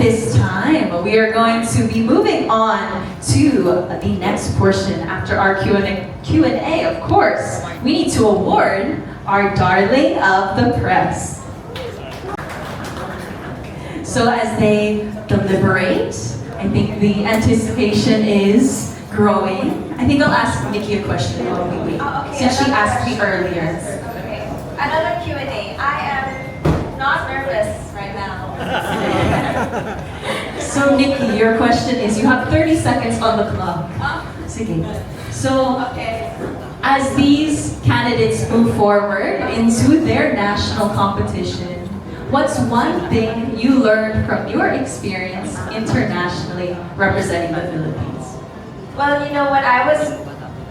this time, we are going to be moving on to the next portion after our Q&A, of course. We need to award our Darling of the Press. So as they deliberate, I think the anticipation is growing. I think I'll ask Nikki a question while we wait, since she asked me earlier. Okay. Another Q&A. I am not nervous right now. So Nikki, your question is, you have 30 seconds on the clock. Sige. So, Okay. as these candidates move forward into their national competition, what's one thing you learned from your experience internationally representing the Philippines? Well, you know, when I was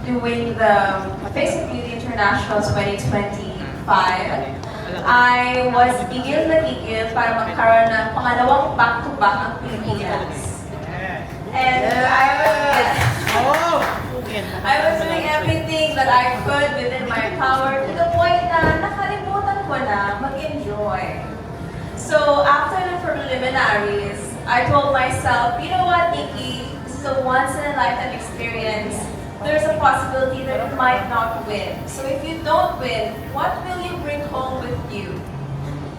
doing the Face of Beauty International 2025, I was gigil na gigil para magkaroon ng pangalawang back-to-back ang Pilipinas. And I was doing everything that I could within my power to the point na nakalimutan ko na mag-enjoy. So after the preliminaries, I told myself, you know what, Nikki, this is a once-in-a-lifetime experience. There's a possibility that you might not win. So if you don't win, what will you bring home with you?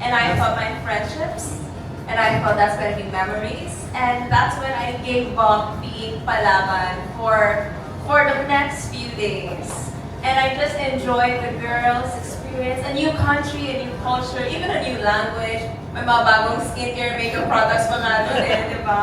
And I thought my friendships, and I thought that's going to be memories. And that's when I gave up being palaban for the next few days. And I just enjoyed the girls' experience, a new country, a new culture, even a new language. May mga bagong skincare, makeup products pa nga doon eh, di ba?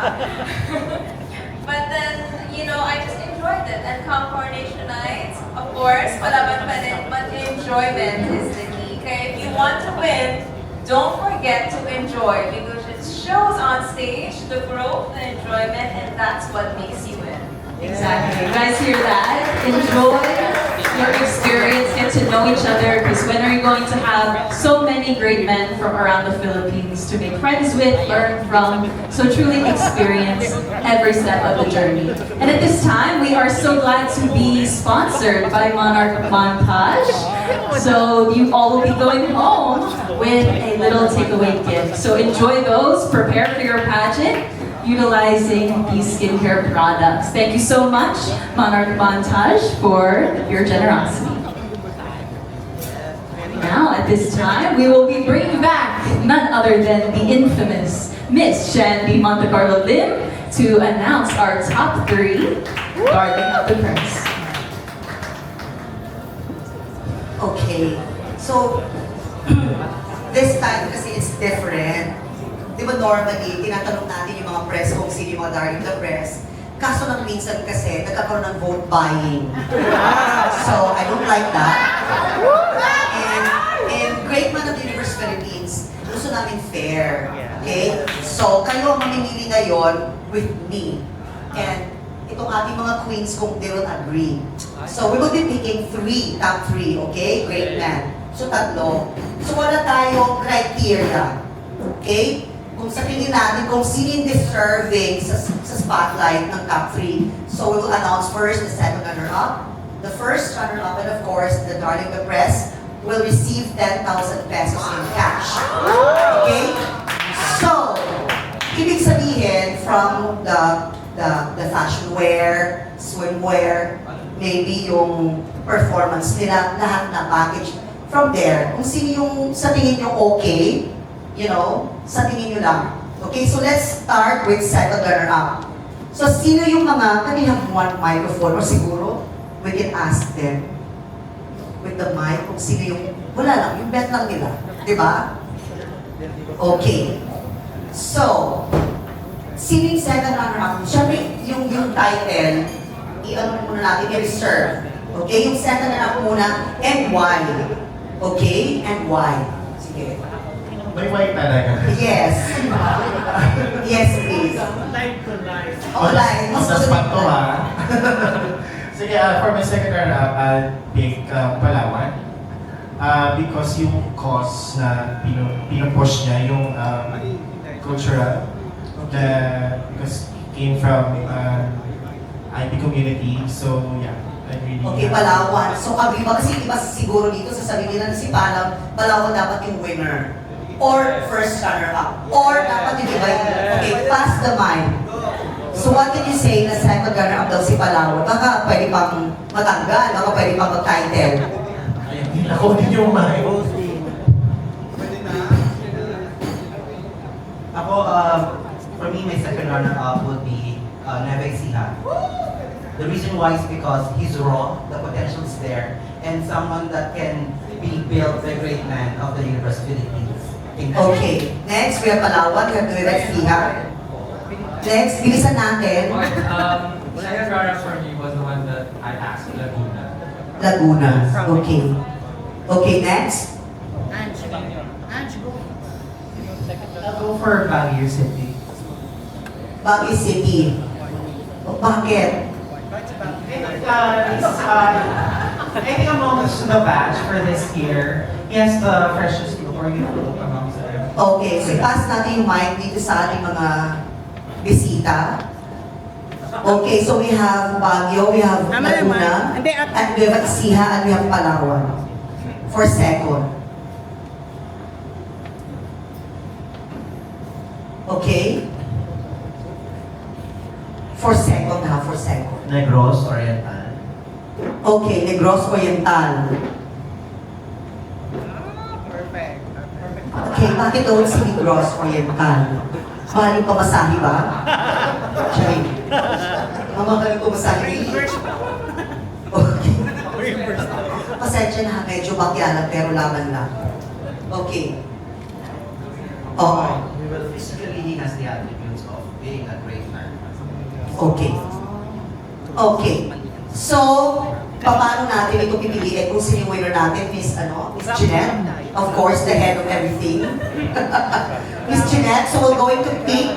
But then, you know, I just enjoyed it. And come coronation night, of course, palaban pa din, but enjoyment is the key. Okay, if you want to win, don't forget to enjoy because it shows on stage the growth and enjoyment, and that's what makes you win. Exactly. You guys hear that? Enjoy your experience, get to know each other, because when are you going to have so many great men from around the Philippines to make friends with, learn from, so truly experience every step of the journey. And at this time, we are so glad to be sponsored by Monarch Montage. So you all will be going home with a little takeaway gift. So enjoy those, prepare for your pageant, utilizing these skincare products. Thank you so much, Monarch Montage, for your generosity. Now, at this time, we will be bringing back none other than the infamous Miss Shandy Monte Carlo Lim to announce our top 3 Darling of the Press. Okay, so this time kasi it's different. Di ba normally, tinatanong natin yung mga press kung sino yung mga darling of the press. Kaso lang minsan kasi, nagkakaroon ng vote buying. So, I don't like that. And Great Man of the Universe Philippines, gusto namin fair. Okay? So, kayo mamimili ngayon with me. And itong ating mga queens kung they will agree. So, we will be picking top 3, okay? Great Man. So, 3. So, wala tayong criteria. Okay? Kung sa tingin natin kung sino yung deserving sa spotlight ng top 3. So we will announce first the second runner-up. The first runner-up, and of course, the Darling of the Press, will receive 10,000 pesos in cash. Okay? So, ibig sabihin from the fashion wear, swimwear, maybe yung performance nila, lahat na package. From there, kung sino yung sa tingin nyo okay, you know, sa tingin nyo lang. Okay, so let's start with second runner-up. So, sino yung mga, can we have one microphone? Or siguro, we can ask them with the mic kung sino yung, wala lang, yung bet lang nila. Diba? Okay. So, sino yung second runner-up? Siyempre, yung title, i-ano muna natin, i-reserve. Okay, yung second runner-up muna, and why? Okay, and why? Sige. May white talaga. Yes. Yes, please. Live to live. Oh, live. On the spot to ha. Sige, for my second runner-up, I'll pick Palawan. Because yung cause na pinupush niya, yung cultural, because it came from IP community. So, yeah. I really Okay, Palawan. So, agree ba? Kasi iba siguro dito sasabihin nila na si Palawan dapat yung winner. Or first runner-up. Or dapat yung iba. Okay, pass pass the mic. So what did you say na second runner-up daw si Palawan? Baka pwede pang matanggal, baka pwede pang mag-title. Ako din yung mic. Ako, for me, my second runner-up would be Neve Ecija. The reason why is because he's raw, the potential is there, and someone that can be built the great man of the Universe Philippines. Thank you. Okay, next we have Palawan, we have Nueva Ecija. Next, bilisan natin, Second runner for me was the one that I asked, Laguna. Laguna. Okay. Okay, next. I'll go for Baguio City. Baguio City. O, bakit? I think amongst the batch for this year, he has the freshest look or youthful look amongst them. Okay, so pass natin yung mic dito sa ating mga bisita. Okay, so we have Baguio, we have Laguna, and Nueva Ecija, and we have Palawan. For second. Okay? For second ha, for second. Negros Oriental. Okay, Negros Oriental. Okay, bakit daw si Negros Oriental? Mahaling pamasahe ba? Charing. Mamahaling pamasahe? Okay. Pasensya na, medyo bakyalan pero laban lang. Okay. Oo. Physically, he has the attributes of being a great man. Okay. Okay. So, paano natin ito pipiliin kung sino yung winner natin? Miss Jeanette? Of course, the head of everything. Miss Jeanette, so we're going to pick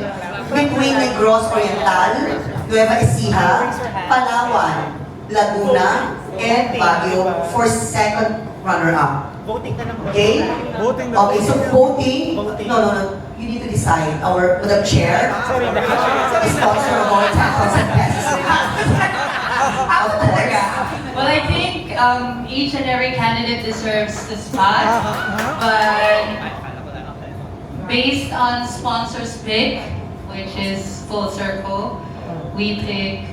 between Negros Oriental, Nueva Ecija, Palawan, Laguna, and Baguio for second runner-up. Okay? Okay, so voting, no. You need to decide. Our Madam Chair, sponsor of our 10,000 pesos. Of course. Well, I think each and every candidate deserves the spot, but based on sponsors' pick, which is Full Circle, we pick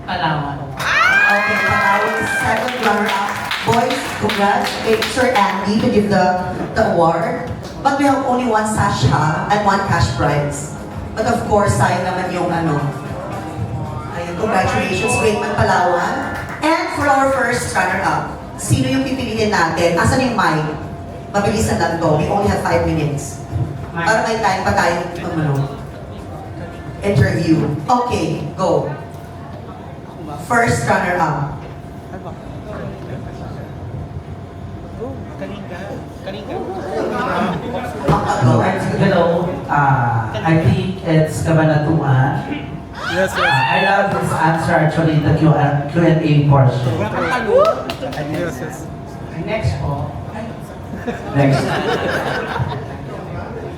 Palawan. Okay, Palawan is second runner-up. Boys, congrats. Okay, Sir Andy to give the award. But we have only one sash ha, and one cash prize. But of course, sayang naman yung Ayun, congratulations, Great Man Palawan. And for our first runner-up, sino yung pipiliin natin? Asan yung mic? Mabilisan lang to. We only have 5 minutes. Para may time pa tayong interview. Okay, go. First runner-up. Go. Hello, I think it's Cabanatuan. Yes, yes. I love this answer actually, the Q&A portion. Yes, yes. Next po. Next.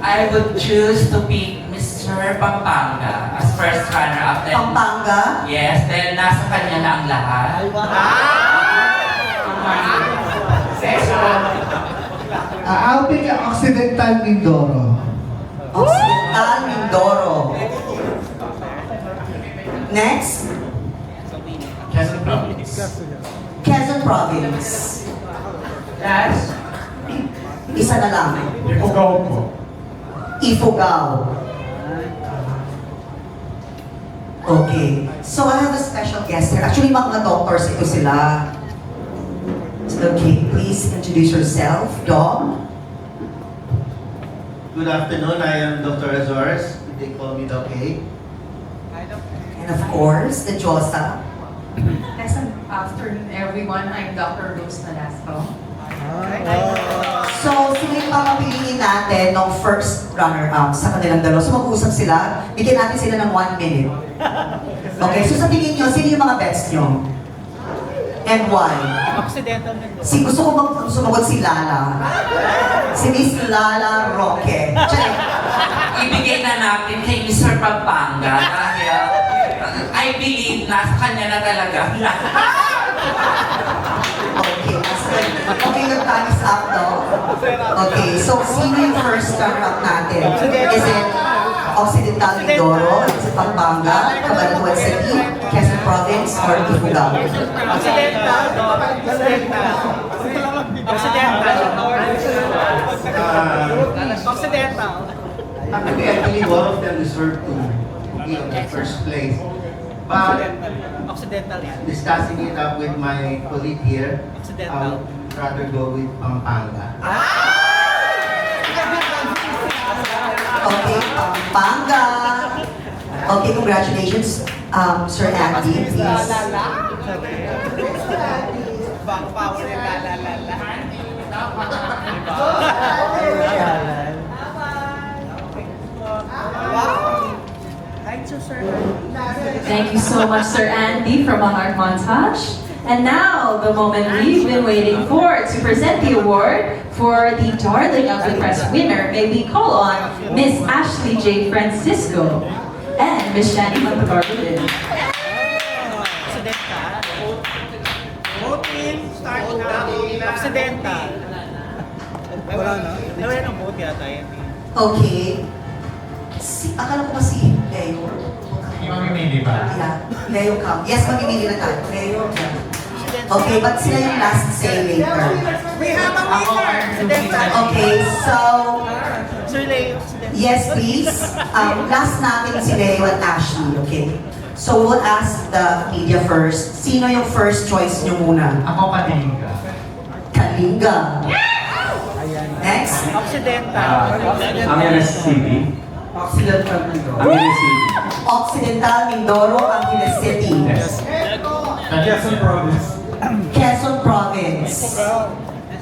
I would choose to pick Mr. Pampanga as first runner-up. Then, Pampanga. yes, then nasa kanya na ang lahat. I'll pick Occidental Mindoro. Occidental Mindoro. Next, Quezon Province. Quezon Province. Last. Isa na lang. Ifugao po. Ifugao. Okay. So I have a special guest here. Actually, mga doctors ito sila. Okay, please introduce yourself. Dom. Good afternoon, I am Dr. Azores. They call me Doc A. And of course, the Josa. Pleasant afternoon, everyone. I'm Dr. Rose Nalasco. So, sila yung papapiliin natin ng first runner-up sa kanilang dalawa. So, mag-usap sila. Bigyan natin sila ng 1 minute. Okay, so sa tingin nyo, sino yung mga bets nyo? And why? Gusto ko bang sumagot si Lala? Si Miss Lala Roque. Check. Ibigay na natin kay Mr. Pampanga dahil I believe nasa kanya na talaga. Okay, okay, yung time is up, no? Okay, so sino yung first runner-up natin? Is it Occidental Mindoro, sa Pampanga, Cabanatuan City, Quezon Province, or Ifugao? Actually, all of them deserve to be on the first place. But discussing it up with my colleague here, I would rather go with Pampanga. Okay, Pampanga. Okay, congratulations, Sir Andy, please. Thank you so much, Sir Andy, from a heart montage. And now, the moment we've been waiting for to present the award for the Darling of the Press winner, may we call on Miss Ashley J. Francisco and Miss Shani Montecarlo. Okay. Akala ko ba si Leo? Yung mamimili ba? Yeah, Leo come. Yes, mamimili na tayo. Leo, yeah. Okay, but sila yung last say later. Okay, so... Yes, please. Last natin si Leo at Ashley, okay? So we'll ask the media first. Sino yung first choice nyo muna? Ako Kalinga. Kalinga. Next. Ang NSCP. Occidental Mindoro, Angeles City. Yes. Quezon Province. Quezon Province.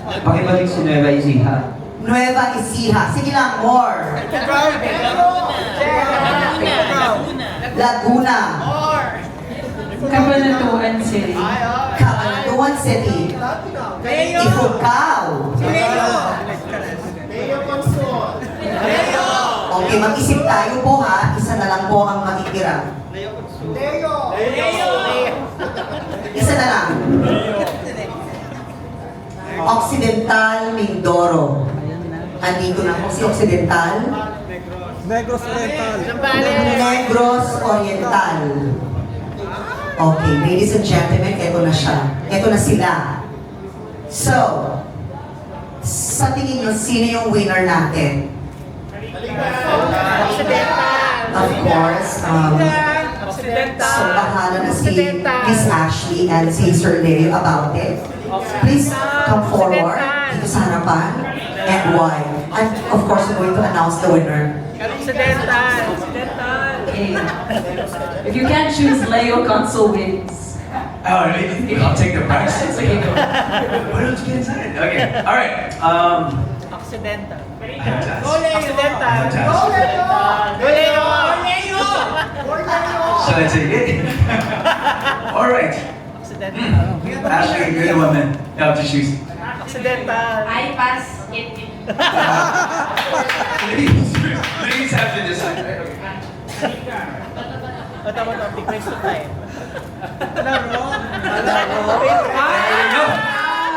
Pakibalik si Nueva Ecija. Nueva Ecija. Sige lang, more. Laguna. Cabanatuan City. Cabanatuan City. Ifugao. Okay, mag-isip tayo po ha. Isa na lang po ang matitira. Isa na lang. Occidental Mindoro. Andito na po si Occidental. Negros Oriental. Negros Oriental. Okay, ladies and gentlemen, eto na siya. Eto na sila. So, sa tingin nyo, sino yung winner natin? Of course, so bahala na si Miss Ashley and si Sir Leo about it. Please come forward dito sa harapan and why. And of course, we're going to announce the winner. Okay. If you can't choose, Leo Consul wins. Oh, really? I'll take the prize. Okay, go. Why don't you get inside? Okay, alright. Occidental. Shall I take it? Alright. Ashley, you're the woman. You have to choose. I pass it. Ladies have to decide.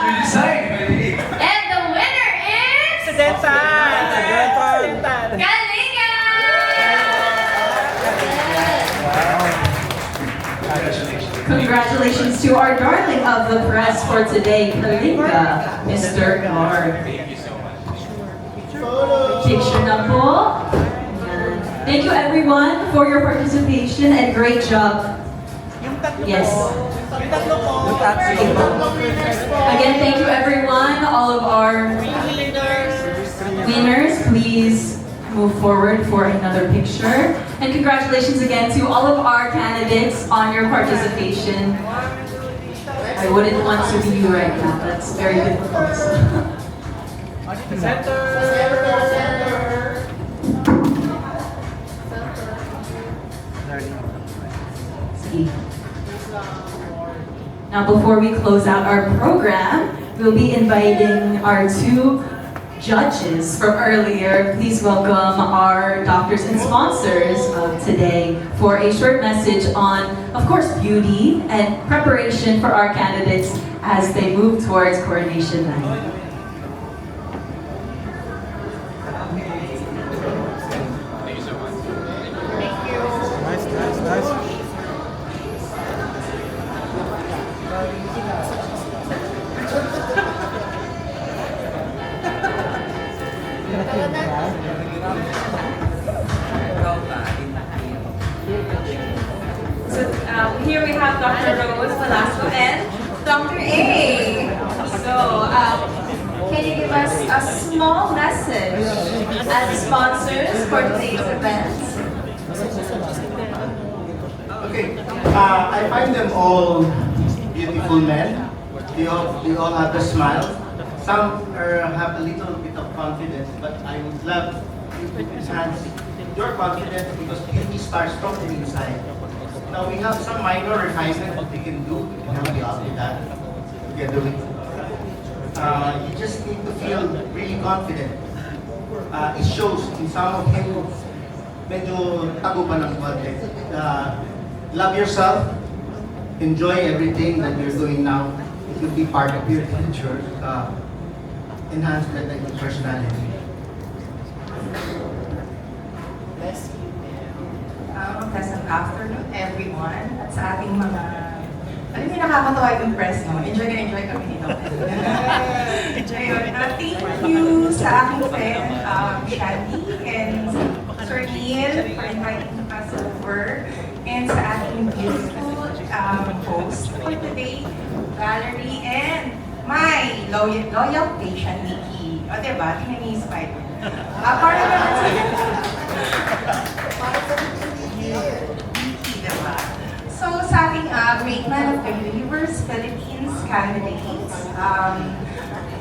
You decide. And the winner is... Kalinga! Congratulations to our darling of the press for today, Kalinga, Mr. Clark. Picture na po. Ayan. Thank you everyone for your participation and great job. Yes. Again, thank you everyone, all of our winners. Please move forward for another picture. And congratulations again to all of our candidates on your participation. I wouldn't want to be you right now. That's very difficult. See. Now, before we close out our program, we'll be inviting our two judges from earlier. Please welcome our doctors and sponsors of today for a short message on, of course, beauty and preparation for our candidates as they move towards coronation night. Dr. Rose Velasco and Dr. A. So, can you give us a small message as sponsors for today's event? Okay, I find them all beautiful men. They all have a smile. Some have a little bit of confidence, but I would love you to enhance your confidence because beauty starts from the inside. Now we have some minor refinement that we can do. We can help you out with that together with you just need to feel really confident. It shows in some of him, medyo tago pa ng konti. Love yourself. Enjoy everything that you're doing now. It will be part of your future enhancement of your personality. Pleasant afternoon, everyone. At sa ating mga... Alam niyo, nakakatawa yung press, no? Enjoy kami nito. Ayun, thank you sa aking friend, Shandy, and Sir Neil for inviting us over. And sa ating beautiful host for today, Valerie, and my loyal patient, Nikki. O, diba? Tingnan niyo yung smile. Para naman sa... Nikki, diba? So, sa ating Great Man of the Universe Philippines candidates,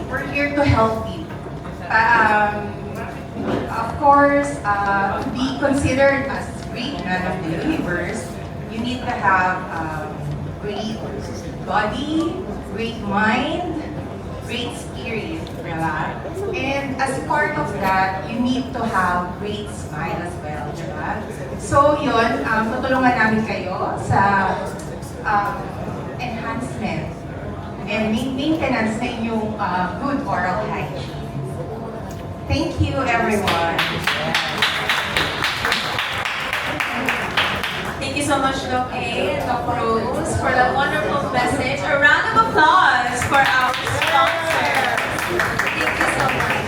we're here to help you. Of course, to be considered as Great Man of the Universe, you need to have great body, great mind, great spirit, diba? And as part of that, you need to have great smile as well, diba? So yun, tutulungan namin kayo sa enhancement and maintenance na inyong good oral hygiene. Thank you, everyone. Thank you so much, Doc A and Doc Rose, for that wonderful message. A round of applause for our sponsor. Thank you so much.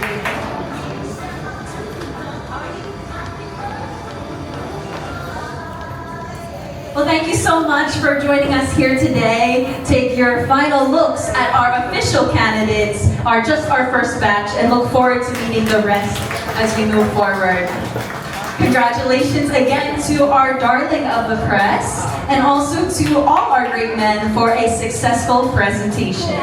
Well, thank you so much for joining us here today. Take your final looks at our official candidates, just our first batch, and look forward to meeting the rest as we move forward. Congratulations again to our darling of the press, and also to all our great men for a successful presentation.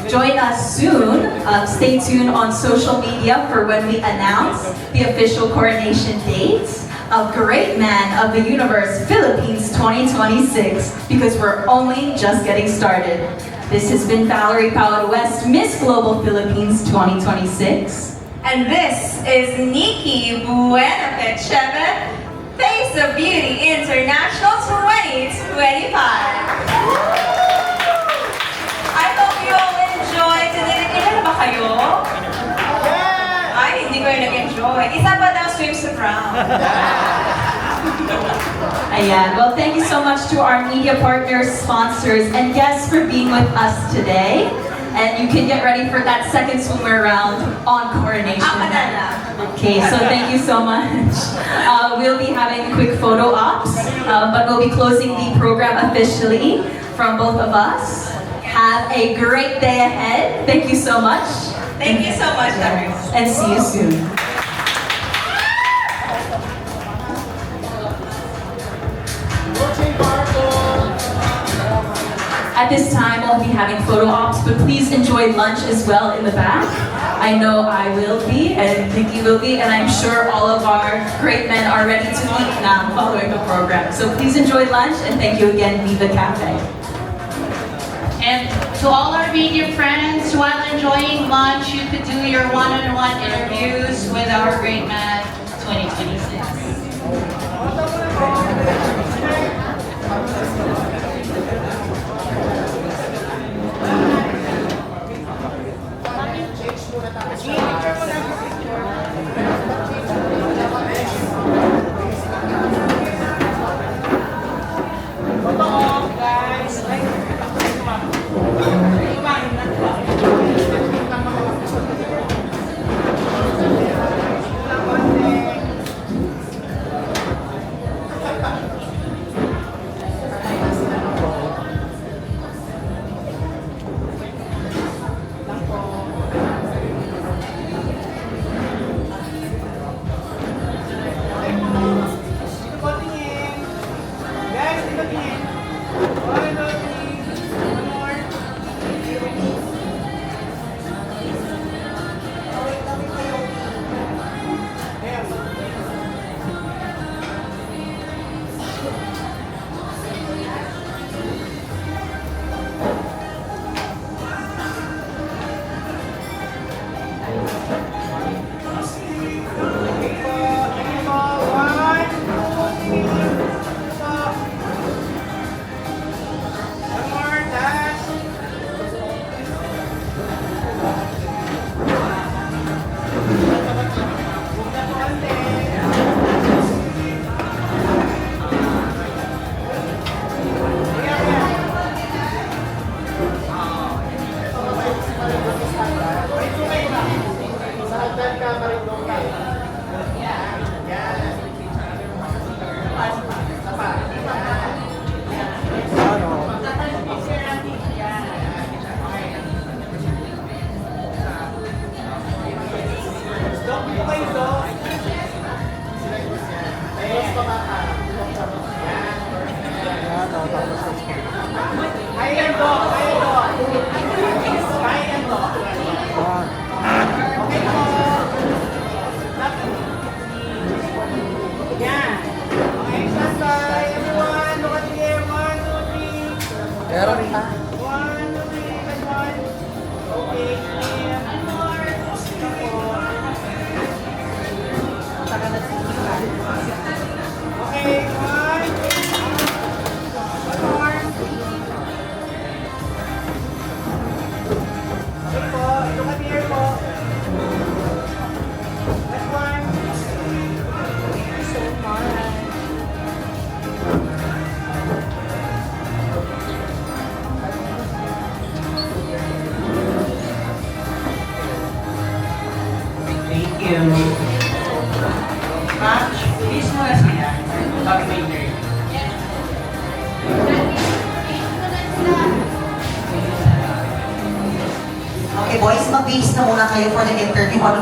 Join us soon. Stay tuned on social media for when we announce the official coronation dates of Great Man of the Universe Philippines 2026, because we're only just getting started. This has been Valerie Paola West, Miss Global Philippines 2026. And this is Nikki Buenafit Cheve, Face of Beauty International 2025. I hope you all enjoyed today. Ilan na ba kayo? Ay, hindi ko yung nag-enjoy. Isa pa daw swim sa prom. Ayan. Well, thank you so much to our media partners, sponsors, and guests for being with us today. And you can get ready for that second swimmer round on coronation. Okay, so thank you so much. We'll be having quick photo ops, but we'll be closing the program officially from both of us. Have a great day ahead. Thank you so much. Thank you so much, Dr. And see you soon. At this time, I'll be having photo ops, but please enjoy lunch as well in the back. I know I will be, and Nikki will be, and I'm sure all of our great men are ready to eat now following the program. So please enjoy lunch, and thank you again, Viva Cafe. And to all our media friends, while enjoying lunch, you could do your one-on-one interviews with our Great Man 2026. Meron pa. Thank you. Match, please mo na siya. Sabi ko yung Okay boys, mag-base na muna kayo for the interview on